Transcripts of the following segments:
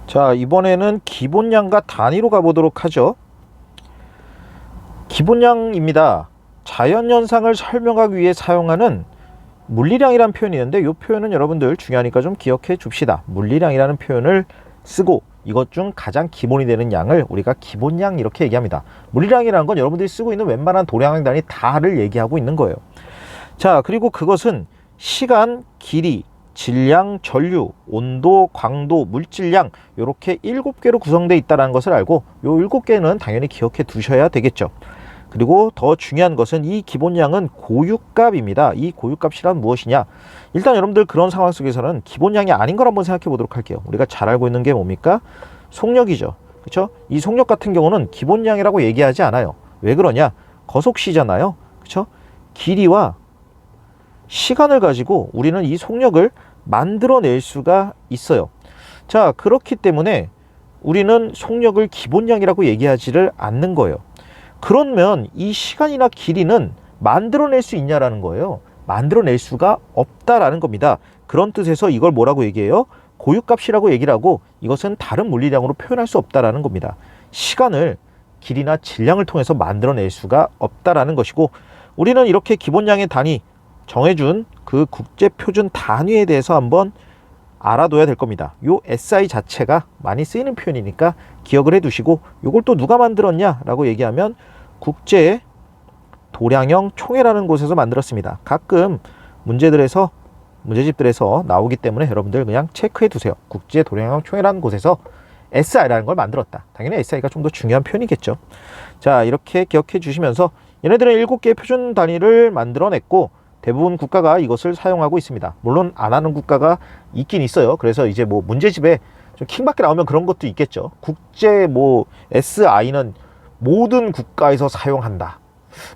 자, 이번에는 기본량과 단위로 가보도록 하죠. 기본량입니다. 자연현상을 설명하기 위해 사용하는 물리량이라는 표현이 있는데, 이 표현은 여러분들 중요하니까 좀 기억해 줍시다. 물리량이라는 표현을 쓰고 이것 중 가장 기본이 되는 양을 우리가 기본량 이렇게 얘기합니다. 물리량이라는 건 여러분들이 쓰고 있는 웬만한 도량형 단위 다를 얘기하고 있는 거예요. 자, 그리고 그것은 시간, 길이, 질량, 전류, 온도, 광도, 물질량 이렇게 7개로 구성되어 있다는 것을 알고 이 7개는 당연히 기억해 두셔야 되겠죠. 그리고 더 중요한 것은 이 기본량은 고유값입니다. 이 고유값이란 무엇이냐? 일단 여러분들 그런 상황 속에서는 기본량이 아닌 걸 한번 생각해 보도록 할게요. 우리가 잘 알고 있는 게 뭡니까? 속력이죠. 그렇죠? 이 속력 같은 경우는 기본량이라고 얘기하지 않아요. 왜 그러냐? 거속시잖아요. 그렇죠? 길이와 시간을 가지고 우리는 이 속력을 만들어낼 수가 있어요. 자, 그렇기 때문에 우리는 속력을 기본량이라고 얘기하지를 않는 거예요. 그러면 이 시간이나 길이는 만들어낼 수 있냐라는 거예요. 만들어낼 수가 없다라는 겁니다. 그런 뜻에서 이걸 뭐라고 얘기해요? 고유값이라고 얘기를 하고, 이것은 다른 물리량으로 표현할 수 없다라는 겁니다. 시간을 길이나 질량을 통해서 만들어낼 수가 없다라는 것이고, 우리는 이렇게 기본량의 단위 정해준 그 국제표준 단위에 대해서 한번 알아둬야 될 겁니다. 요 SI 자체가 많이 쓰이는 표현이니까 기억을 해 두시고, 요걸 또 누가 만들었냐 라고 얘기하면 국제 도량형 총회라는 곳에서 만들었습니다. 가끔 문제집들에서 나오기 때문에 여러분들 그냥 체크해 두세요. 국제 도량형 총회라는 곳에서 SI라는 걸 만들었다. 당연히 SI가 좀 더 중요한 표현이겠죠. 자, 이렇게 기억해 주시면서 얘네들은 7개의 표준 단위를 만들어냈고 대부분 국가가 이것을 사용하고 있습니다. 물론 안 하는 국가가 있긴 있어요. 그래서 이제 뭐 문제집에 좀 킹받게 나오면 그런 것도 있겠죠. 국제 SI는 모든 국가에서 사용한다.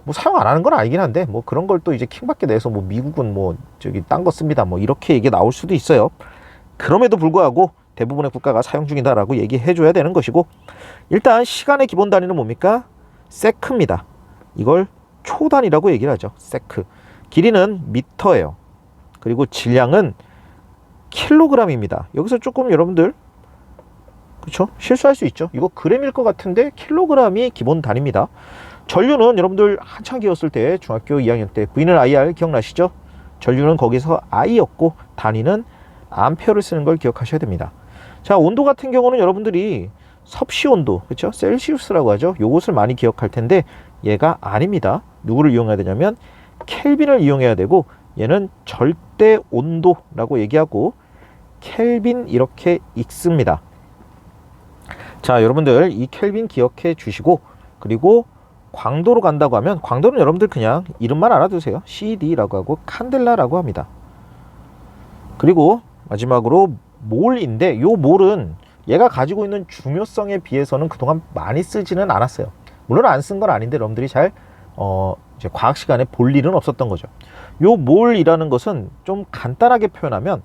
뭐 사용 안 하는 건 아니긴 한데 뭐 그런 걸 또 이제 킹받게 내서 뭐 미국은 뭐 저기 딴 거 씁니다. 뭐 이렇게 얘기 나올 수도 있어요. 그럼에도 불구하고 대부분의 국가가 사용 중이다라고 얘기해 줘야 되는 것이고, 일단 시간의 기본 단위는 뭡니까? 세크입니다. 이걸 초 단위라고 얘기를 하죠. 세크. 길이는 미터예요. 그리고 질량은 킬로그램입니다. 여기서 조금 여러분들 그렇죠? 실수할 수 있죠. 이거 그램일 것 같은데 킬로그램이 기본 단위입니다. 전류는 여러분들 한창 기웠을 때 중학교 2학년 때 V는 IR 기억나시죠? 전류는 거기서 I였고 단위는 암페어를 쓰는 걸 기억하셔야 됩니다. 자, 온도 같은 경우는 여러분들이 섭씨 온도, 그렇죠? 셀시우스라고 하죠. 요것을 많이 기억할 텐데 얘가 아닙니다. 누구를 이용해야 되냐면 켈빈을 이용해야 되고, 얘는 절대 온도라고 얘기하고 켈빈 이렇게 읽습니다. 자, 여러분들 이 켈빈 기억해 주시고, 그리고 광도로 간다고 하면 광도는 여러분들 그냥 이름만 알아두세요. CD라고 하고 칸델라라고 합니다. 그리고 마지막으로 몰인데, 요 몰은 얘가 가지고 있는 중요성에 비해서는 그동안 많이 쓰지는 않았어요. 물론 안 쓴 건 아닌데 여러분들이 잘 이제 과학 시간에 볼 일은 없었던 거죠. 요 몰이라는 것은 좀 간단하게 표현하면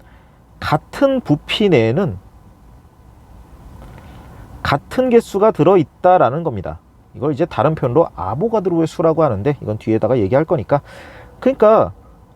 같은 부피 내에는 같은 개수가 들어있다라는 겁니다. 이걸 이제 다른 표현으로 아보가드로의 수라고 하는데 이건 뒤에다가 얘기할 거니까, 그러니까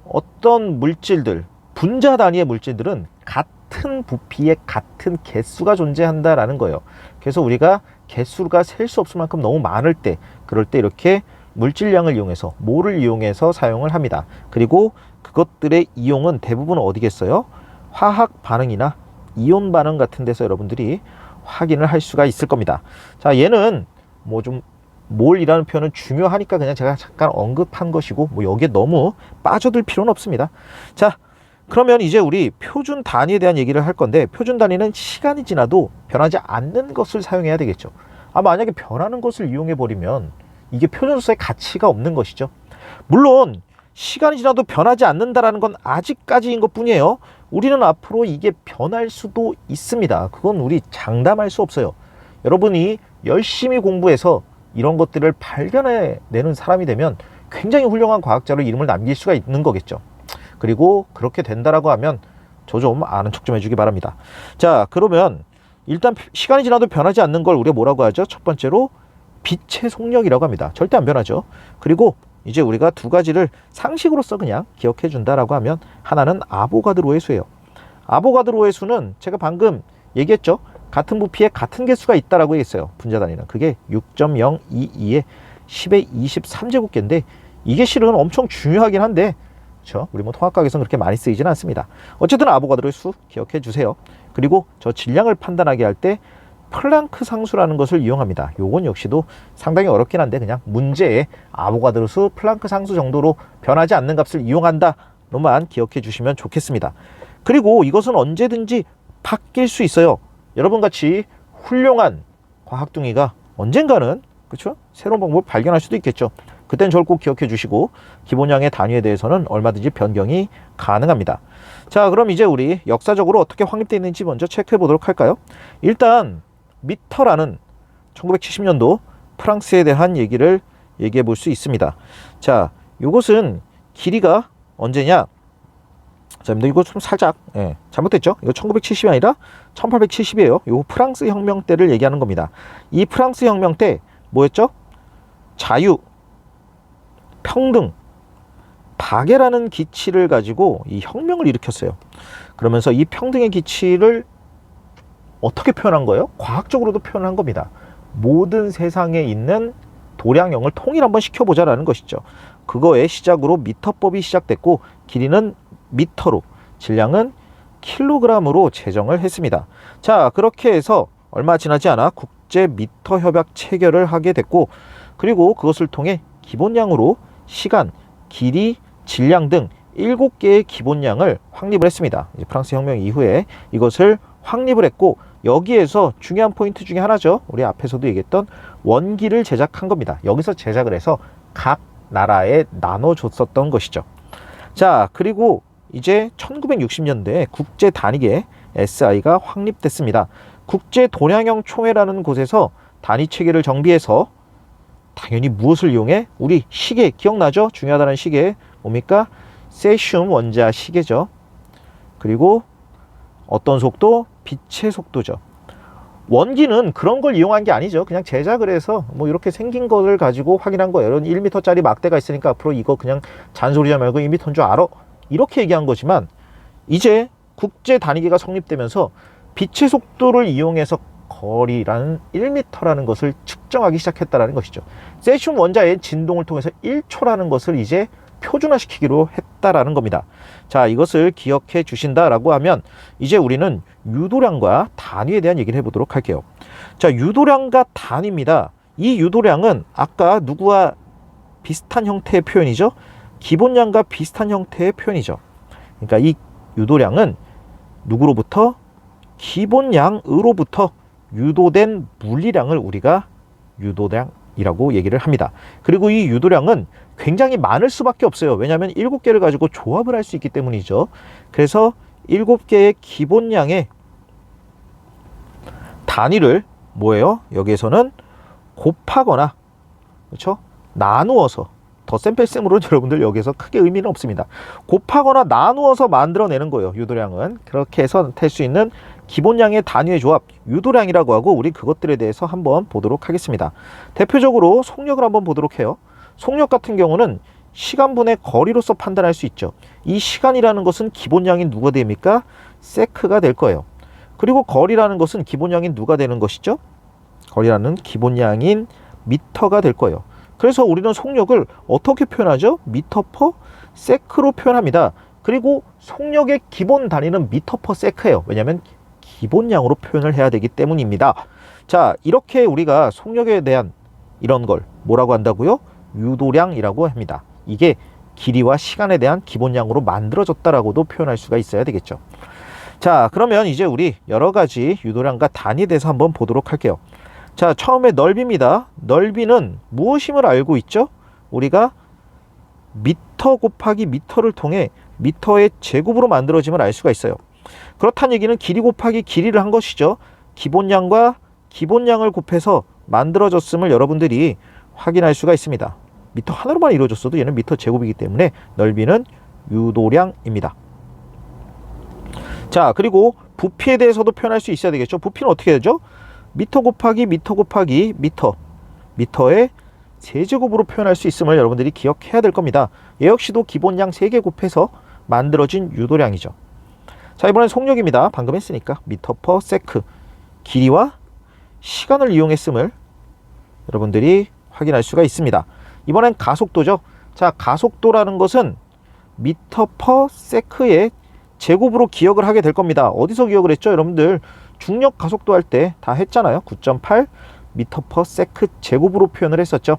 어떤 물질들, 분자 단위의 물질들은 같은 부피에 같은 개수가 존재한다라는 거예요. 그래서 우리가 개수가 셀 수 없을 만큼 너무 많을 때, 그럴 때 이렇게 물질량을 이용해서 몰을 이용해서 사용을 합니다. 그리고 그것들의 이용은 대부분 어디겠어요? 화학 반응이나 이온 반응 같은 데서 여러분들이 확인을 할 수가 있을 겁니다. 자, 얘는 뭐 좀 몰이라는 표현은 중요하니까 그냥 제가 잠깐 언급한 것이고, 뭐 여기에 너무 빠져들 필요는 없습니다. 자, 그러면 이제 우리 표준 단위에 대한 얘기를 할 건데, 표준 단위는 시간이 지나도 변하지 않는 것을 사용해야 되겠죠. 만약에 변하는 것을 이용해 버리면 이게 표준수의 가치가 없는 것이죠. 물론 시간이 지나도 변하지 않는다라는 건 아직까지인 것 뿐이에요. 우리는 앞으로 이게 변할 수도 있습니다. 그건 우리 장담할 수 없어요. 여러분이 열심히 공부해서 이런 것들을 발견해내는 사람이 되면 굉장히 훌륭한 과학자로 이름을 남길 수가 있는 거겠죠. 그리고 그렇게 된다라고 하면 저 좀 아는 척 좀 해주기 바랍니다. 자, 그러면 일단 시간이 지나도 변하지 않는 걸 우리가 뭐라고 하죠? 첫 번째로 빛의 속력이라고 합니다. 절대 안 변하죠. 그리고 이제 우리가 두 가지를 상식으로서 그냥 기억해 준다라고 하면, 하나는 아보가드로의 수예요. 아보가드로의 수는 제가 방금 얘기했죠. 같은 부피에 같은 개수가 있다라고 했어요. 분자 단위는. 그게 6.022에 10의 23제곱개인데 이게 실은 엄청 중요하긴 한데 그렇죠? 우리 뭐 통합과학에서는 그렇게 많이 쓰이진 않습니다. 어쨌든 아보가드로의 수 기억해 주세요. 그리고 저 질량을 판단하게 할 때 플랑크 상수라는 것을 이용합니다. 요건 역시도 상당히 어렵긴 한데 그냥 문제에 아보가드로 수 플랑크 상수 정도로 변하지 않는 값을 이용한다 로만 기억해 주시면 좋겠습니다. 그리고 이것은 언제든지 바뀔 수 있어요. 여러분 같이 훌륭한 과학둥이가 언젠가는 그렇죠? 새로운 방법을 발견할 수도 있겠죠. 그땐 저를 꼭 기억해 주시고 기본량의 단위에 대해서는 얼마든지 변경이 가능합니다. 자, 그럼 이제 우리 역사적으로 어떻게 확립되어 있는지 먼저 체크해 보도록 할까요? 일단 미터라는 1970년도 프랑스에 대한 얘기를 얘기해 볼 수 있습니다. 자, 이것은 길이가 언제냐? 자, 이거 좀 살짝 잘못됐죠? 이거 1970이 아니라 1870이에요. 이거 프랑스 혁명 때를 얘기하는 겁니다. 이 프랑스 혁명 때 뭐였죠? 자유, 평등, 박애라는 기치를 가지고 이 혁명을 일으켰어요. 그러면서 이 평등의 기치를 어떻게 표현한 거예요? 과학적으로도 표현한 겁니다. 모든 세상에 있는 도량형을 통일 한번 시켜보자라는 것이죠. 그거의 시작으로 미터법이 시작됐고 길이는 미터로, 질량은 킬로그램으로 제정을 했습니다. 자, 그렇게 해서 얼마 지나지 않아 국제 미터 협약 체결을 하게 됐고 그리고 그것을 통해 기본량으로 시간, 길이, 질량 등 7개의 기본량을 확립을 했습니다. 프랑스 혁명 이후에 이것을 확립을 했고 여기에서 중요한 포인트 중에 하나죠. 우리 앞에서도 얘기했던 원기를 제작한 겁니다. 여기서 제작을 해서 각 나라에 나눠줬었던 것이죠. 자, 그리고 이제 1960년대에 국제 단위계 SI가 확립됐습니다. 국제 도량형 총회라는 곳에서 단위 체계를 정비해서 당연히 무엇을 이용해? 우리 시계 기억나죠? 중요하다는 시계 뭡니까? 세슘 원자 시계죠. 그리고 어떤 속도? 빛의 속도죠. 원기는 그런 걸 이용한 게 아니죠. 그냥 제작을 해서 뭐 이렇게 생긴 거를 가지고 확인한 거예요. 이런 1m짜리 막대가 있으니까 앞으로 이거 그냥 잔소리지 말고 2m인 줄 알아. 이렇게 얘기한 거지만 이제 국제 단위계가 성립되면서 빛의 속도를 이용해서 거리라는 1m라는 것을 측정하기 시작했다는 것이죠. 세슘 원자의 진동을 통해서 1초라는 것을 이제 표준화시키기로 했다라는 겁니다. 자, 이것을 기억해 주신다라고 하면 이제 우리는 유도량과 단위에 대한 얘기를 해보도록 할게요. 자, 유도량과 단위입니다. 이 유도량은 아까 누구와 비슷한 형태의 표현이죠? 기본량과 비슷한 형태의 표현이죠. 그러니까 이 유도량은 누구로부터? 기본량으로부터 유도된 물리량을 우리가 유도량이라고 얘기를 합니다. 그리고 이 유도량은 굉장히 많을 수밖에 없어요. 왜냐하면 7개를 가지고 조합을 할 수 있기 때문이죠. 그래서 7개의 기본량의 단위를 뭐예요? 여기에서는 곱하거나 그렇죠? 나누어서 덧셈뺄셈으로 여러분들 여기서 크게 의미는 없습니다. 곱하거나 나누어서 만들어내는 거예요. 유도량은 그렇게 해서 될 수 있는 기본량의 단위의 조합 유도량이라고 하고 우리 그것들에 대해서 한번 보도록 하겠습니다. 대표적으로 속력을 한번 보도록 해요. 속력 같은 경우는 시간분의 거리로서 판단할 수 있죠. 이 시간이라는 것은 기본량인 누가 됩니까? 세크가 될 거예요. 그리고 거리라는 것은 기본량인 누가 되는 것이죠? 거리라는 기본량인 미터가 될 거예요. 그래서 우리는 속력을 어떻게 표현하죠? 미터 퍼 세크로 표현합니다. 그리고 속력의 기본 단위는 미터 퍼 세크예요. 왜냐하면 기본량으로 표현을 해야 되기 때문입니다. 자, 이렇게 우리가 속력에 대한 이런 걸 뭐라고 한다고요? 유도량이라고 합니다. 이게 길이와 시간에 대한 기본량으로 만들어졌다라고도 표현할 수가 있어야 되겠죠. 자, 그러면 이제 우리 여러 가지 유도량과 단위에 대해서 한번 보도록 할게요. 자, 처음에 넓이입니다. 넓이는 무엇임을 알고 있죠? 우리가 미터 곱하기 미터를 통해 미터의 제곱으로 만들어짐을 알 수가 있어요. 그렇다는 얘기는 길이 곱하기 길이를 한 것이죠. 기본량과 기본량을 곱해서 만들어졌음을 여러분들이 확인할 수가 있습니다. 미터 하나로만 이루어졌어도 얘는 미터 제곱이기 때문에 넓이는 유도량입니다. 자, 그리고 부피에 대해서도 표현할 수 있어야 되겠죠. 부피는 어떻게 되죠? 미터 곱하기 미터 곱하기 미터, 미터의 세제곱으로 표현할 수 있음을 여러분들이 기억해야 될 겁니다. 얘 역시도 기본량 3개 곱해서 만들어진 유도량이죠. 자, 이번엔 속력입니다. 방금 했으니까 미터 퍼 세크, 길이와 시간을 이용했음을 여러분들이 확인할 수가 있습니다. 이번엔 가속도죠. 자, 가속도라는 것은 미터 퍼 세크의 제곱으로 기억을 하게 될 겁니다. 어디서 기억을 했죠? 여러분들 중력 가속도 할 때 다 했잖아요. 9.8 미터 퍼 세크 제곱으로 표현을 했었죠.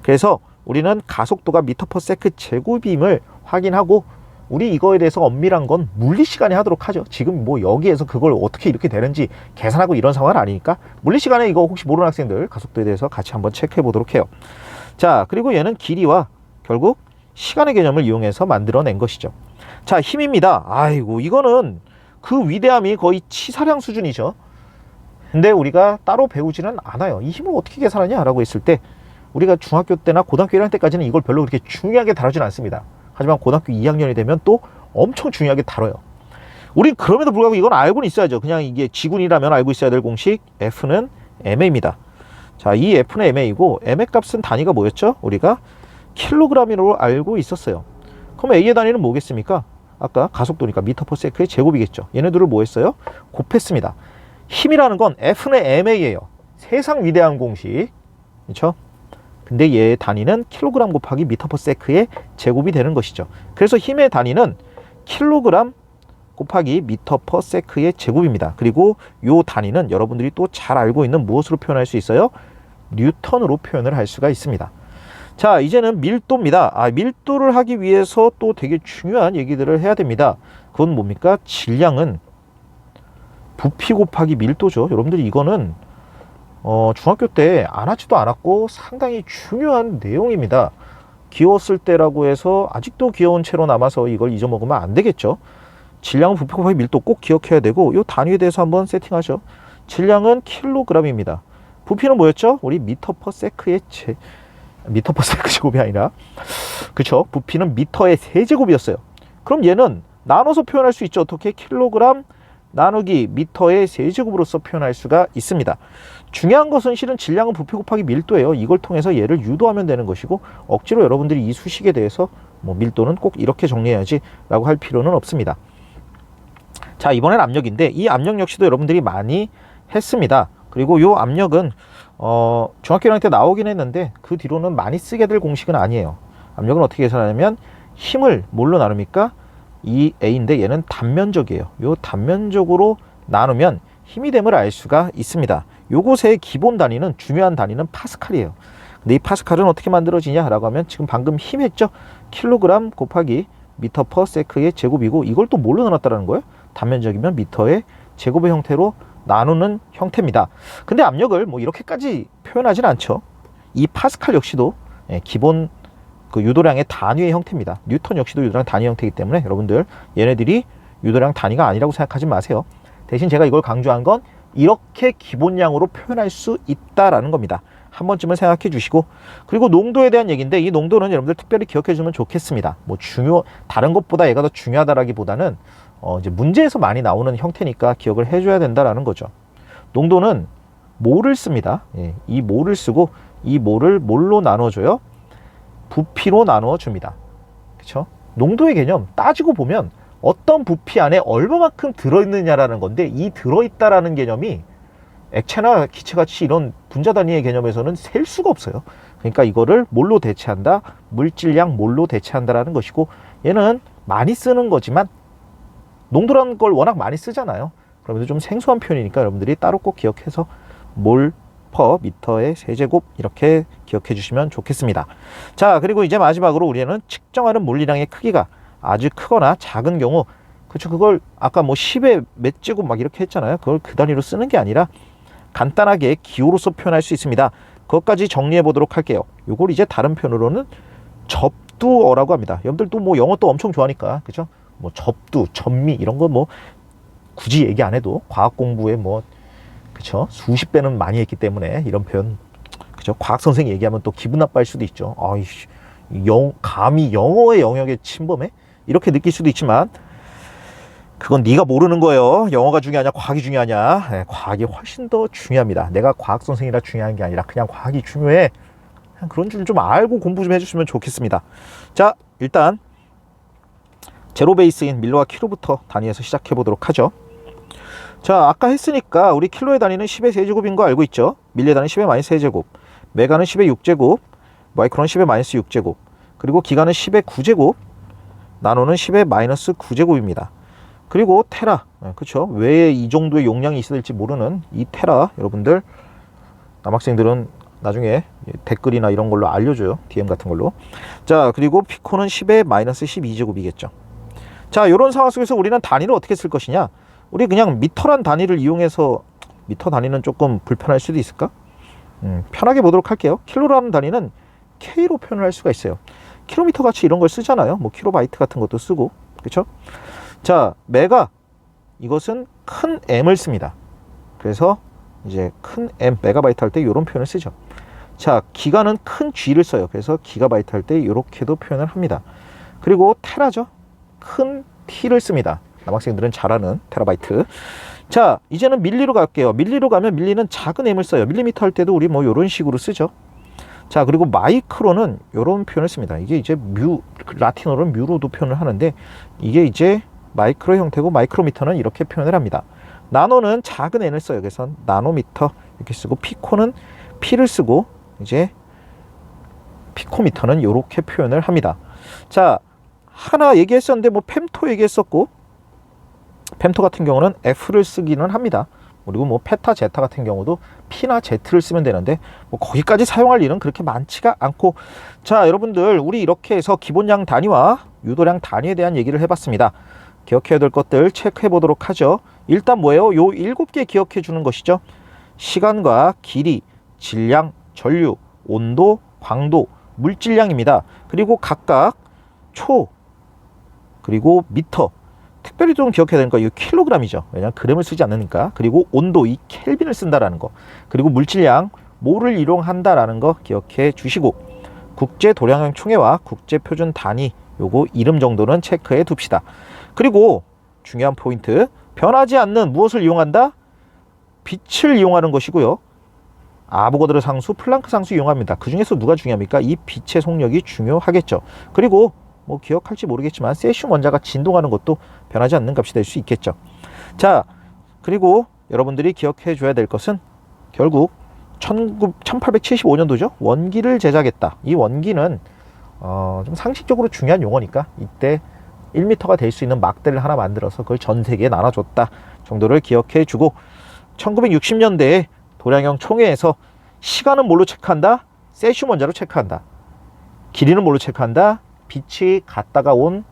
그래서 우리는 가속도가 미터 퍼 세크 제곱임을 확인하고, 우리 이거에 대해서 엄밀한 건 물리시간에 하도록 하죠. 지금 뭐 여기에서 그걸 어떻게 이렇게 되는지 계산하고 이런 상황은 아니니까 물리시간에 이거 혹시 모르는 학생들 가속도에 대해서 같이 한번 체크해 보도록 해요. 자, 그리고 얘는 길이와 결국 시간의 개념을 이용해서 만들어낸 것이죠. 자, 힘입니다. 아이고, 이거는 그 위대함이 거의 치사량 수준이죠. 근데 우리가 따로 배우지는 않아요. 이 힘을 어떻게 계산하냐 라고 했을 때, 우리가 중학교 때나 고등학교 1학년 때까지는 이걸 별로 그렇게 중요하게 다루진 않습니다. 하지만 고등학교 2학년이 되면 또 엄청 중요하게 다뤄요. 우린 그럼에도 불구하고 이건 알고는 있어야죠. 그냥 이게 지군이라면 알고 있어야 될 공식, F는 MA입니다. 자, 이 F는 MA이고, MA 값은 단위가 뭐였죠? 우리가 킬로그램으로 알고 있었어요. 그럼 A의 단위는 뭐겠습니까? 아까 가속도니까 미터 퍼 세크의 제곱이겠죠. 얘네들을 뭐 했어요? 곱했습니다. 힘이라는 건 F는 MA예요. 세상 위대한 공식. 그렇죠? 근데 얘의 단위는 킬로그램 곱하기 미터 퍼 세크의 제곱이 되는 것이죠. 그래서 힘의 단위는 킬로그램 곱하기 미터 퍼 세크의 제곱입니다. 그리고 요 단위는 여러분들이 또 잘 알고 있는 무엇으로 표현할 수 있어요? 뉴턴으로 표현을 할 수가 있습니다. 자, 이제는 밀도입니다. 밀도를 하기 위해서 또 되게 중요한 얘기들을 해야 됩니다. 그건 뭡니까? 질량은 부피 곱하기 밀도죠. 여러분들이 이거는 중학교 때 안 하지도 않았고 상당히 중요한 내용입니다. 귀여웠을 때라고 해서 아직도 귀여운 채로 남아서 이걸 잊어먹으면 안 되겠죠. 질량은 부피 곱하기 밀도 꼭 기억해야 되고, 이 단위에 대해서 한번 세팅하죠. 질량은 킬로그램입니다. 부피는 뭐였죠? 우리 미터 퍼 세크의 미터 퍼 세크 제곱이 아니라, 그쵸? 부피는 미터의 세제곱이었어요. 그럼 얘는 나눠서 표현할 수 있죠. 어떻게? 킬로그램 나누기 미터의 세제곱으로서 표현할 수가 있습니다. 중요한 것은 실은 질량은 부피 곱하기 밀도예요. 이걸 통해서 얘를 유도하면 되는 것이고, 억지로 여러분들이 이 수식에 대해서 뭐 밀도는 꼭 이렇게 정리해야지 라고 할 필요는 없습니다. 자, 이번엔 압력인데, 이 압력 역시도 여러분들이 많이 했습니다. 그리고 이 압력은 중학교 1학년 때 나오긴 했는데 그 뒤로는 많이 쓰게 될 공식은 아니에요. 압력은 어떻게 계산하냐면, 힘을 뭘로 나눕니까? 이 A인데 얘는 단면적이에요. 요 단면적으로 나누면 힘이 됨을 알 수가 있습니다. 요것의 기본 단위는, 중요한 단위는 파스칼이에요. 근데 이 파스칼은 어떻게 만들어지냐 라고 하면, 지금 방금 힘 했죠? 킬로그램 곱하기 미터 퍼 세크의 제곱이고, 이걸 또 뭘로 나눴다라는 거예요? 단면적이면 미터의 제곱의 형태로 나누는 형태입니다. 근데 압력을 뭐 이렇게까지 표현하진 않죠. 이 파스칼 역시도 기본 그 유도량의 단위의 형태입니다. 뉴턴 역시도 유도량 단위 형태이기 때문에 여러분들 얘네들이 유도량 단위가 아니라고 생각하지 마세요. 대신 제가 이걸 강조한 건 이렇게 기본량으로 표현할 수 있다라는 겁니다. 한 번쯤은 생각해 주시고, 그리고 농도에 대한 얘기인데, 이 농도는 여러분들 특별히 기억해 주면 좋겠습니다. 뭐 다른 것보다 얘가 더 중요하다라기보다는 이제 문제에서 많이 나오는 형태니까 기억을 해줘야 된다라는 거죠. 농도는 몰을 씁니다. 이 몰을 쓰고, 이 몰을 뭘로 나눠줘요? 부피로 나누어 줍니다. 그렇죠? 농도의 개념 따지고 보면 어떤 부피 안에 얼마만큼 들어있느냐라는 건데, 이 들어있다라는 개념이 액체나 기체같이 이런 분자 단위의 개념에서는 셀 수가 없어요. 그러니까 이거를 몰로 대체한다, 물질량 몰로 대체한다라는 것이고, 얘는 많이 쓰는 거지만 농도라는 걸 워낙 많이 쓰잖아요. 그러면서 좀 생소한 표현이니까 여러분들이 따로 꼭 기억해서 몰 퍼 미터의 세제곱 이렇게 기억해 주시면 좋겠습니다. 자, 그리고 이제 마지막으로 우리는 측정하는 물리량의 크기가 아주 크거나 작은 경우, 그렇죠? 그걸 아까 뭐 10의 몇 제곱 막 이렇게 했잖아요. 그걸 그 단위로 쓰는 게 아니라 간단하게 기호로서 표현할 수 있습니다. 그것까지 정리해 보도록 할게요. 요걸 이제 다른 표현으로는 접두어라고 합니다. 여러분들도 뭐 영어 또 엄청 좋아하니까, 그렇죠? 뭐 접두, 접미 이런 거 뭐 굳이 얘기 안 해도 과학 공부에 뭐, 그렇죠? 수십 배는 많이 했기 때문에 이런 표현, 그렇죠? 과학 선생 얘기하면 또 기분 나빠할 수도 있죠. 아이씨, 감히 영어의 영역에 침범해? 이렇게 느낄 수도 있지만, 그건 네가 모르는 거예요. 영어가 중요하냐 과학이 중요하냐. 네, 과학이 훨씬 더 중요합니다. 내가 과학 선생이라 중요한 게 아니라 그냥 과학이 중요해. 그냥 그런 줄 좀 알고 공부 좀 해주시면 좋겠습니다. 자, 일단 제로 베이스인 밀로와 키로부터 단위에서 시작해 보도록 하죠. 자, 아까 했으니까 우리 킬로의 단위는 10의 세제곱인 거 알고 있죠? 밀리의 단위는 10의 마이너스 세제곱, 메가는 10의 6제곱, 마이크론은 10의 마이너스 6제곱, 그리고 기가는 10의 9제곱, 나노는 10의 마이너스 9제곱입니다. 그리고 테라, 그쵸? 왜 이 정도의 용량이 있어야 될지 모르는 이 테라, 여러분들 남학생들은 나중에 댓글이나 이런 걸로 알려줘요. DM 같은 걸로. 자, 그리고 피코는 10의 마이너스 12제곱이겠죠. 자, 이런 상황 속에서 우리는 단위를 어떻게 쓸 것이냐? 우리 그냥 미터란 단위를 이용해서, 미터 단위는 조금 불편할 수도 있을까? 편하게 보도록 할게요. 킬로라는 단위는 K로 표현을 할 수가 있어요. 킬로미터 같이 이런 걸 쓰잖아요. 뭐 킬로바이트 같은 것도 쓰고, 그렇죠? 자, 메가, 이것은 큰 M을 씁니다. 그래서 이제 큰 M, 메가바이트 할 때 이런 표현을 쓰죠. 자, 기가는 큰 G를 써요. 그래서 기가바이트 할 때 이렇게도 표현을 합니다. 그리고 테라죠. 큰 T를 씁니다. 남학생들은 잘 아는 테라바이트. 자, 이제는 밀리로 갈게요. 밀리로 가면 밀리는 작은 M을 써요. 밀리미터 할 때도 우리 뭐 이런 식으로 쓰죠. 자, 그리고 마이크로는 이런 표현을 씁니다. 이게 이제 라틴어로는 뮤로도 표현을 하는데, 이게 이제 마이크로 형태고, 마이크로미터는 이렇게 표현을 합니다. 나노는 작은 n을 써요. 그래서 나노미터 이렇게 쓰고, 피코는 p를 쓰고, 이제 피코미터는 이렇게 표현을 합니다. 자, 하나 얘기했었는데 뭐 펜토 얘기했었고, 펜토 같은 경우는 f를 쓰기는 합니다. 그리고 뭐 페타 제타 같은 경우도 p나 z를 쓰면 되는데, 뭐 거기까지 사용할 일은 그렇게 많지가 않고. 자, 여러분들 우리 이렇게 해서 기본량 단위와 유도량 단위에 대한 얘기를 해봤습니다. 기억해야 될 것들 체크해 보도록 하죠. 일단 뭐예요? 요 7개 기억해 주는 것이죠. 시간과 길이, 질량, 전류, 온도, 광도, 물질량입니다. 그리고 각각 초, 그리고 미터, 특별히 좀 기억해야 되는 거, 이 킬로그램이죠. 왜냐하면 그램을 쓰지 않으니까. 그리고 온도, 이 켈빈을 쓴다라는 거. 그리고 물질량, 모를 이용한다라는 거 기억해 주시고, 국제 도량형 총회와 국제 표준 단위, 요거 이름 정도는 체크해 둡시다. 그리고 중요한 포인트, 변하지 않는 무엇을 이용한다? 빛을 이용하는 것이고요. 아보가드로 상수, 플랑크 상수 이용합니다. 그 중에서 누가 중요합니까? 이 빛의 속력이 중요하겠죠. 그리고 뭐 기억할지 모르겠지만 세슘 원자가 진동하는 것도 변하지 않는 값이 될 수 있겠죠. 자, 그리고 여러분들이 기억해 줘야 될 것은 결국 1875년도죠. 원기를 제작했다. 이 원기는 좀 상식적으로 중요한 용어니까 이때 1m가 될 수 있는 막대를 하나 만들어서 그걸 전 세계에 나눠줬다 정도를 기억해 주고, 1960년대에 도량형 총회에서 시간은 뭘로 체크한다? 세슘 원자로 체크한다. 길이는 뭘로 체크한다? 빛이 갔다가 온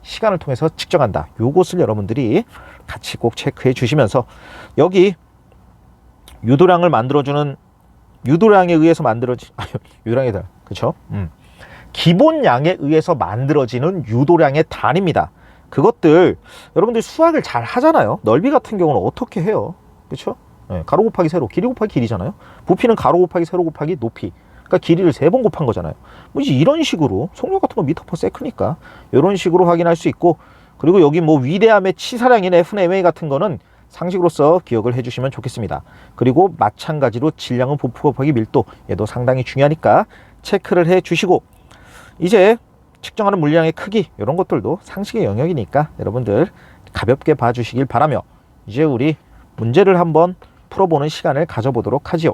시간을 통해서 측정한다. 요것을 여러분들이 같이 꼭 체크해 주시면서, 여기 유도량을 만들어주는, 유도량에 의해서 만들어진, 유도량이다. 그쵸? 기본량에 의해서 만들어지는 유도량의 단위입니다. 그것들 여러분들 수학을 잘 하잖아요. 넓이 같은 경우는 어떻게 해요? 그쵸? 네, 가로 곱하기 세로, 길이 곱하기 길이잖아요. 부피는 가로 곱하기 세로 곱하기 높이. 그러니까 길이를 3번 곱한 거잖아요. 뭐 이런 식으로 속력 같은 거 미터 퍼 세크니까 이런 식으로 확인할 수 있고, 그리고 여기 뭐 위대함의 치사량인 FMA 같은 거는 상식으로서 기억을 해주시면 좋겠습니다. 그리고 마찬가지로 질량은 부피 곱하기 밀도, 얘도 상당히 중요하니까 체크를 해주시고, 이제 측정하는 물량의 크기 이런 것들도 상식의 영역이니까 여러분들 가볍게 봐주시길 바라며, 이제 우리 문제를 한번 풀어보는 시간을 가져보도록 하지요.